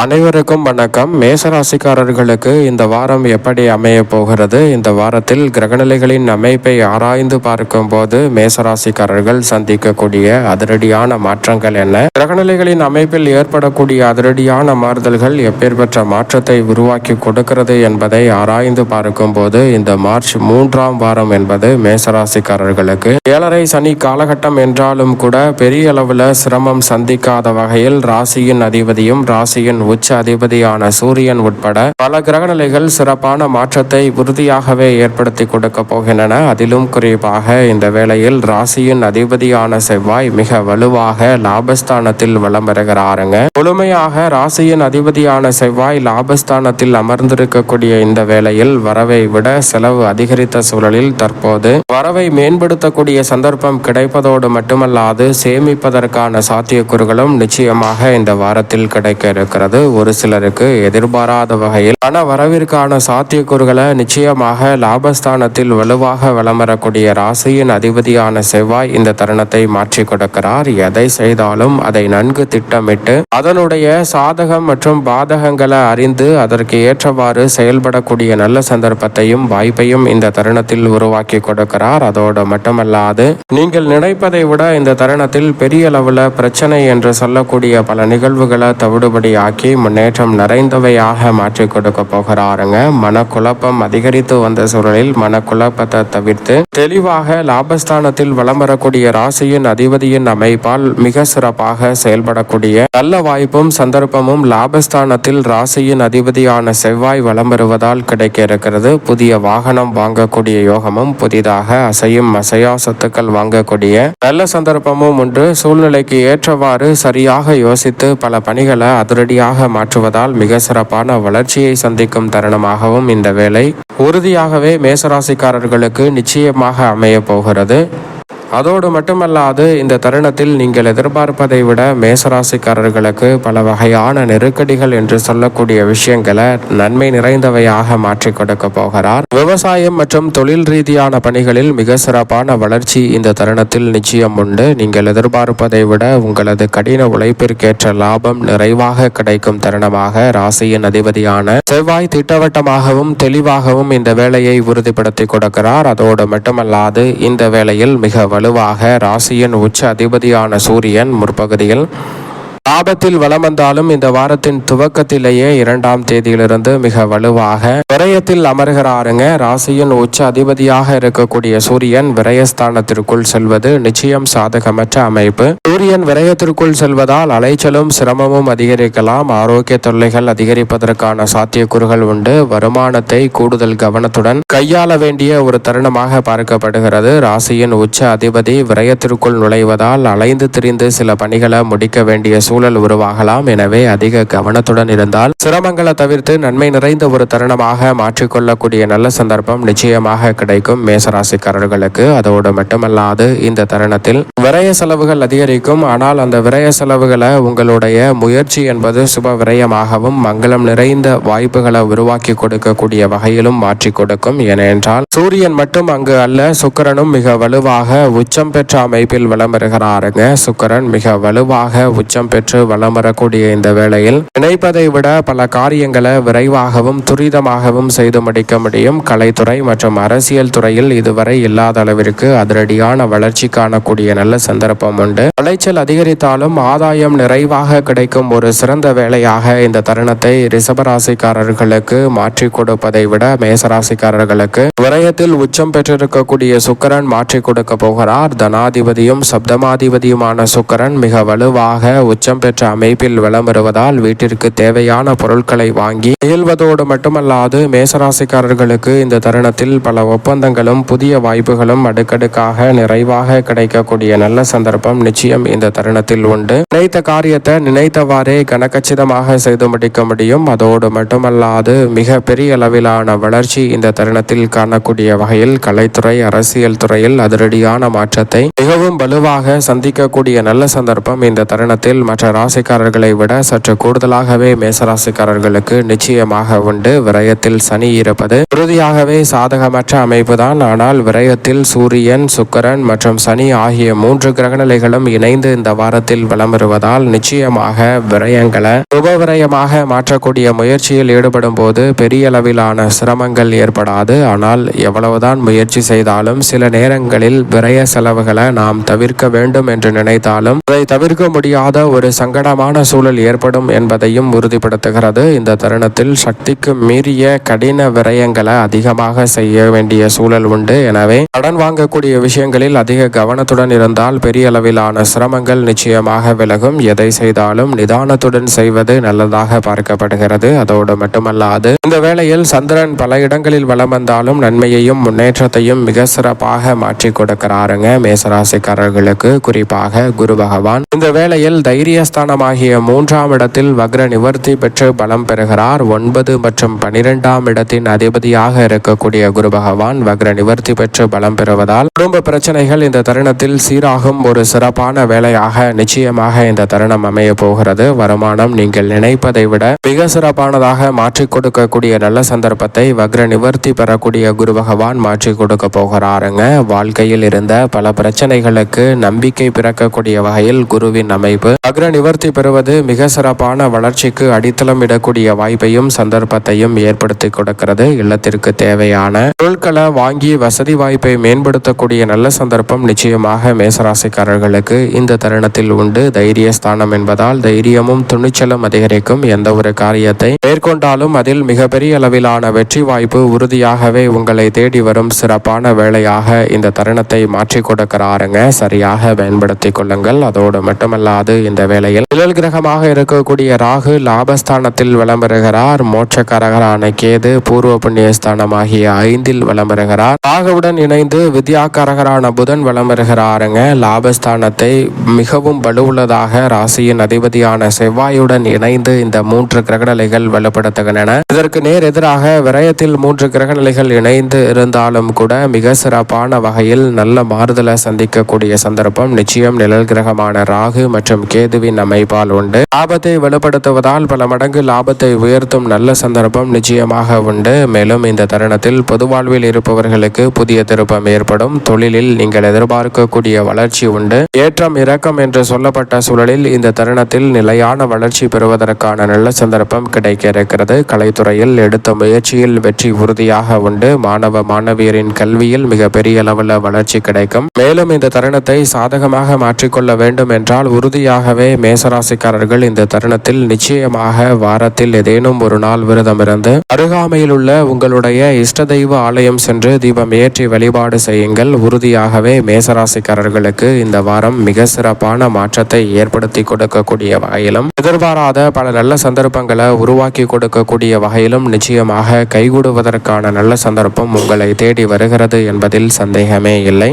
அனைவருக்கும் வணக்கம். மேசராசிக்காரர்களுக்கு இந்த வாரம் எப்படி அமைய போகிறது? இந்த வாரத்தில் கிரகநிலைகளின் அமைப்பை ஆராய்ந்து பார்க்கும் போது மேசராசிக்காரர்கள் சந்திக்கக்கூடிய அதிரடியான மாற்றங்கள் என்ன? கிரகநிலைகளின் அமைப்பில் ஏற்படக்கூடிய அதிரடியான மாறுதல்கள் எப்பேற்பட்ட மாற்றத்தை உருவாக்கி கொடுக்கிறது என்பதை ஆராய்ந்து பார்க்கும் போது இந்த மார்ச் 3ஆம் வாரம் என்பது மேசராசிக்காரர்களுக்கு 7.5 சனி காலகட்டம் என்றாலும் கூட பெரிய அளவில் சிரமம் சந்திக்காத வகையில் ராசியின் அதிபதியும் ராசியின் உச்ச அதிபதியான சூரியன் உட்பட பல கிரகநிலைகள் சிறப்பான மாற்றத்தை உறுதியாகவே ஏற்படுத்தி கொடுக்க போகின்றன. அதிலும் குறிப்பாக இந்த வேளையில் ராசியின் அதிபதியான செவ்வாய் மிக வலுவாக லாபஸ்தானத்தில் வலம் வருகிறாருங்க. முழுமையாக ராசியின் அதிபதியான செவ்வாய் லாபஸ்தானத்தில் அமர்ந்திருக்கக்கூடிய இந்த வேளையில் வரவை விட செலவு அதிகரித்த சூழலில் தற்போது வரவை மேம்படுத்தக்கூடிய சந்தர்ப்பம் கிடைப்பதோடு மட்டுமல்லாது சேமிப்பதற்கான சாத்தியக்கூறுகளும் நிச்சயமாக இந்த வாரத்தில் கிடைக்க இருக்கிறது. ஒரு சிலருக்கு எதிர்பாராத வகையில் பண வரவிற்கான சாத்தியக்கூறுகளை நிச்சயமாக லாபஸ்தானத்தில் வலுவாக வலம் வரக்கூடிய ராசியின் அதிபதியான செவ்வாய் இந்த தருணத்தை மாற்றி கொடுக்கிறார். எதை செய்தாலும் அதை நன்கு திட்டமிட்டு அதனுடைய சாதகம் மற்றும் பாதகங்களை அறிந்து அதற்கு ஏற்றவாறு செயல்படக்கூடிய நல்ல சந்தர்ப்பத்தையும் வாய்ப்பையும் இந்த தருணத்தில் உருவாக்கி கொடுக்கிறார். அதோடு மட்டுமல்லாது நீங்கள் நினைப்பதை விட இந்த தருணத்தில் பெரிய அளவில் பிரச்சனை என்று சொல்லக்கூடிய பல நிகழ்வுகளை தவிடுபடி ஆக்கி முன்னேற்றம் நிறைந்தவையாக மாற்றி கொடுக்க போகிறாருங்க. மனக்குழப்பம் அதிகரித்து வந்த சூழலில் மனக்குழப்பத்தை தவிர்த்து தெளிவாக லாபஸ்தானத்தில் வலம் வரக்கூடிய ராசியின் அதிபதியின் அமைப்பால் மிக சிறப்பாக செயல்படக்கூடிய நல்ல வாய்ப்பும் சந்தர்ப்பமும் லாபஸ்தானத்தில் ராசியின் அதிபதியான செவ்வாய் வலம் வருவதால் கிடைக்க இருக்கிறது. புதிய வாகனம் வாங்கக்கூடிய யோகமும் புதிதாக அசையும் அசையா சொத்துக்கள் வாங்கக்கூடிய நல்ல சந்தர்ப்பமும் உண்டு. சூழ்நிலைக்கு ஏற்றவாறு சரியாக யோசித்து பல பணிகளை அதிரடியாக மாற்றுவதால் மிக சிறப்பான வளர்ச்சியை சந்திக்கும் தருணமாகவும் இந்த வேலை உறுதியாகவே மேசராசிக்காரர்களுக்கு நிச்சயமாக அமைய போகிறது. அதோடு மட்டுமல்லாது இந்த தருணத்தில் நீங்கள் எதிர்பார்ப்பதை விட மேசராசிக்காரர்களுக்கு பல வகையான நெருக்கடிகள் என்று சொல்லக்கூடிய விஷயங்களை நன்மை நிறைந்தவையாக மாற்றி கொடுக்க போகிறார். விவசாயம் மற்றும் தொழில் ரீதியான பணிகளில் மிக சிறப்பான வளர்ச்சி இந்த தருணத்தில் நிச்சயம் உண்டு. நீங்கள் எதிர்பார்ப்பதை விட உங்களது கடின உழைப்பிற்கேற்ற லாபம் நிறைவாக கிடைக்கும் தருணமாக ராசியின் அதிபதியான செவ்வாய் திட்டவட்டமாகவும் தெளிவாகவும் இந்த வேலையை உறுதிப்படுத்தி கொடுக்கிறார். அதோடு மட்டுமல்லாது இந்த வேளையில் மிக வலுவாக ராசியின் உச்ச அதிபதியான சூரியன் முற்பகுதியில் லாபத்தில் வலம் வந்தாலும் இந்த வாரத்தின் துவக்கத்திலேயே 2ஆம் தேதியிலிருந்து மிக வலுவாக விரயத்தில் அமர்கிறாருங்க. ராசியின் உச்ச அதிபதியாக இருக்கக்கூடிய சூரியன் விரயஸ்தானத்திற்குள் செல்வது நிச்சயம் சாதகமற்ற அமைப்பு. சூரியன் விரயத்திற்குள் செல்வதால் அலைச்சலும் சிரமமும் அதிகரிக்கலாம். ஆரோக்கிய தொல்லைகள் அதிகரிப்பதற்கான சாத்தியக்கூறுகள் உண்டு. வருமானத்தை கூடுதல் கவனத்துடன் கையாள வேண்டிய ஒரு தருணமாக பார்க்கப்படுகிறது. ராசியின் உச்ச அதிபதி விரயத்திற்குள் நுழைவதால் அலைந்து திரிந்து சில பணிகளை முடிக்க வேண்டிய சூழல் உருவாகலாம். எனவே அதிக கவனத்துடன் இருந்தால் சிரமங்களை தவிர்த்து நன்மை நிறைந்த ஒரு தருணமாக மாற்றிக்கொள்ளக்கூடிய நல்ல சந்தர்ப்பம் நிச்சயமாக கிடைக்கும் மேசராசிக்காரர்களுக்கு. அதோடு மட்டுமல்லாது இந்த தருணத்தில் விரய செலவுகள் அதிகரிக்கும். ஆனால் அந்த விரய செலவுகளை உங்களுடைய முயற்சி என்பது சுப விரயமாகவும் மங்களம் நிறைந்த வாய்ப்புகளை உருவாக்கி கொடுக்கக்கூடிய வகையிலும் மாற்றி கொடுக்கும். ஏனென்றால் சூரியன் மட்டும் அங்கு அல்ல, சுக்கிரனும் மிக வலுவாக உச்சம் பெற்ற அமைப்பில் வலம் வருகிறாருங்க. சுக்கிரன் மிக வலுவாக உச்சம் பெற்று வலம் வரக்கூடிய இந்த வேளையில் நினைப்பதை விட பல காரியங்களை விரைவாகவும் துரிதமாகவும் செய்து முடிக்க முடியும். கலைத்துறை மற்றும் அரசியல் துறையில் இதுவரை இல்லாத அளவிற்கு அதிரடியான வளர்ச்சி காணக்கூடிய நல்ல சந்தர்ப்பம் உண்டு. விளைச்சல் அதிகரித்தாலும் ஆதாயம் நிறைவாக கிடைக்கும் ஒரு சிறந்த வேலையாக இந்த தருணத்தை ரிஷபராசிக்காரர்களுக்கு மாற்றி கொடுப்பதை விட மேசராசிக்காரர்களுக்கு விரயத்தில் உச்சம் பெற்றிருக்கக்கூடிய சுக்கிரன் மாற்றி கொடுக்க போகிறார். தனாதிபதியும் சப்தமாதிபதியுமான சுக்கிரன் மிக வலுவாக உச்சம் பெற்ற அமைப்பில் வலம் வருவதால் வீட்டிற்கு தேவையான பொருட்களை வாங்கி இயல்வதோடு மட்டுமல்லாது மேசராசிக்காரர்களுக்கு இந்த தருணத்தில் பல ஒப்பந்தங்களும் புதிய வாய்ப்புகளும் அடுக்கடுக்காக நிறைவாக கிடைக்கக்கூடிய நல்ல சந்தர்ப்பம் நிச்சயம் இந்த தருணத்தில் உண்டு. நினைத்த காரியத்தை நினைத்தவாறே கனக்கச்சிதமாக செய்து முடிக்க முடியும். அதோடு மட்டுமல்லாது மிக பெரிய அளவிலான வளர்ச்சி இந்த தருணத்தில் காணக்கூடிய வகையில் கலைத்துறை அரசியல் துறையில் அதிரடியான மாற்றத்தை மிகவும் வலுவாக சந்திக்கக்கூடிய நல்ல சந்தர்ப்பம் இந்த தருணத்தில் மற்ற மற்ற ராசிக்காரர்களை விட சற்று கூடுதலாகவே மேசராசிக்காரர்களுக்கு நிச்சயமாக உண்டு. விரயத்தில் சனி இருப்பது உறுதியாகவே சாதகமற்ற அமைப்புதான். ஆனால் விரயத்தில் சூரியன், சுக்கிரன் மற்றும் சனி ஆகிய 3 கிரகநிலைகளும் இணைந்து இந்த வாரத்தில் வலம் வருவதால் நிச்சயமாக விரயங்களை உபவிரயமாக மாற்றக்கூடிய முயற்சியில் ஈடுபடும் போது பெரிய அளவிலான சிரமங்கள் ஏற்படாது. ஆனால் எவ்வளவுதான் முயற்சி செய்தாலும் சில நேரங்களில் விரய செலவுகளை நாம் தவிர்க்க வேண்டும் என்று நினைத்தாலும் அதை தவிர்க்க முடியாத ஒரு சங்கடமான சூழல் ஏற்படும் என்பதையும் உறுதிப்படுத்துகிறது. இந்த தருணத்தில் சக்திக்கு மீறிய கடின விரயங்களை அதிகமாக செய்ய வேண்டிய சூழல் உண்டு. எனவே கடன் வாங்கக்கூடிய விஷயங்களில் அதிக கவனத்துடன் இருந்தால் பெரிய அளவிலான சிரமங்கள் நிச்சயமாக விலகும். எதை செய்தாலும் நிதானத்துடன் செய்வது நல்லதாக பார்க்கப்படுகிறது. அதோடு மட்டுமல்லாது இந்த வேளையில் சந்திரன் பல இடங்களில் வலம் வந்தாலும் நன்மையையும் முன்னேற்றத்தையும் மிக சிறப்பாக மாற்றி கொடுக்கிறாருங்க மேசராசிக்காரர்களுக்கு. குறிப்பாக குரு பகவான் இந்த வேளையில் தைரியஸ்தானமாகிய 3ஆம் இடத்தில் வக்ர நிவர்த்தி பெற்று பலம் பெறுகிறார். 9 மற்றும் 12ஆம் இடத்தின் அதிபதியாக இருக்கக்கூடிய குரு பகவான் வக்ர நிவர்த்தி பெற்று பலம் பெறுவதால் குடும்ப பிரச்சனைகள் இந்த தருணத்தில் சீராகும் ஒரு சிறப்பான வேலையாக நிச்சயமாக இந்த தருணம் அமைய போகிறது. வருமானம் நீங்கள் நினைப்பதை விட மிக சிறப்பானதாக மாற்றி கொடுக்கக்கூடிய நல்ல சந்தர்ப்பத்தை வக்ர நிவர்த்தி பெறக்கூடிய குரு பகவான் மாற்றி கொடுக்க போகிறாருங்க. வாழ்க்கையில் இருந்த பல பிரச்சனைகளுக்கு நம்பிக்கை பிறக்கக்கூடிய வகையில் குருவின் அமைப்பு வக்ர நிவர்த்தி பெறுவது மிக சிறப்பான வளர்ச்சிக்கு அடித்தளம் இடக்கூடிய வாய்ப்பையும் சந்தர்ப்பத்தையும் ஏற்படுத்தி கொடுக்கிறது. இல்லத்திற்கு தேவையான பொருட்களை வாங்கி வசதி வாய்ப்பை மேம்படுத்தக்கூடிய நல்ல சந்தர்ப்பம் நிச்சயமாக மேசராசிக்காரர்களுக்கு இந்த தருணத்தில் உண்டு. தைரியஸ்தானம் என்பதால் தைரியமும் துணிச்சலும் அதிகரிக்கும். எந்த ஒரு காரியத்தை மேற்கொண்டாலும் அதில் மிகப்பெரிய அளவிலான வெற்றி வாய்ப்பு உறுதியாகவே உங்களை தேடி வரும் சிறப்பான வேளையாக இந்த தருணத்தை மாற்றி கொடுக்கிறாருங்க. சரியாக பயன்படுத்திக் கொள்ளுங்கள். அதோடு மட்டுமல்லாது இந்த வேளையில் நிழல் கிரகமாக இருக்கக்கூடிய ராகு லாபஸ்தானத்தில் வலம் வருகிறார். மோட்சக்காரகரான கேது பூர்வ புண்ணியஸ்தானம் ஆகிய 5இல் வலம் வருகிறார். ராகுவுடன் இணைந்து வித்யாக்காரகரான புதன் வலம் வருகிறாருங்க. லாபஸ்தானத்தை மிகவும் வலுவுள்ளதாக ராசியின் அதிபதியான செவ்வாயுடன் இணைந்து இந்த 3 கிரகநிலைகள் வலுப்படுத்துகின்றன. இதற்கு நேர் எதிராக விரயத்தில் 3 கிரகநிலைகள் இணைந்து இருந்தாலும் கூட மிக சிறப்பான வகையில் நல்ல மாறுதலை சந்திக்கக்கூடிய சந்தர்ப்பம் நிச்சயம் நிழல் கிரகமான ராகு மற்றும் கேதுவின் அமைப்பால் உண்டு. லாபத்தை வலுப்படுத்துவதால் பல மடங்கு லாபத்தை உயர்த்தும் நல்ல சந்தர்ப்பம் நிச்சயமாக உண்டு. மேலும் இந்த தருணத்தில் பொது வாழ்வில் இருப்பவர்களுக்கு புதிய திருப்பம் ஏற்படும். தொழிலில் நீங்கள் எதிர்பார்க்கக்கூடிய வளர்ச்சி உண்டு. ஏற்றம் இறக்கம் என்று சொல்லப்பட்ட சூழலில் இந்த தருணத்தில் நிலையான வளர்ச்சி பெறுவதற்கான நல்ல சந்தர்ப்பம் கிடைக்க இருக்கிறது. கலைத்துறையில் எடுத்த முயற்சியில் வெற்றி உறுதியாக உண்டு. மாணவ மாணவியரின் கல்வியில் மிக பெரிய அளவில் வளர்ச்சி கிடைக்கும். மேலும் இந்த தருணத்தை சாதகமாக மாற்றிக்கொள்ள வேண்டும் என்றால் உறுதியாகவே மேசராசிக்காரர்கள் இந்த தருணத்தில் நிச்சயமாக வாரத்தில் ஏதேனும் ஒரு நாள் விரதம் இருந்து அருகாமையில் உள்ள உங்களுடைய இஷ்ட தெய்வ ஆலயம் சென்று தீபம் ஏற்றி வழிபாடு செய்யுங்கள். உறுதியாகவே மேசராசிக்காரர்களுக்கு இந்த வாரம் மிக சிறப்பான மாற்றத்தை ஏற்படுத்தி கொடுக்கக்கூடிய வகையிலும் எதிர்பாராத பல நல்ல சந்தர்ப்பங்களை உருவாக்கி கொடுக்கக்கூடிய வகையிலும் நிச்சயமாக கைகூடுவதற்கான நல்ல சந்தர்ப்பம் உங்களை தேடி வருகிறது என்பதில் சந்தேகமே இல்லை.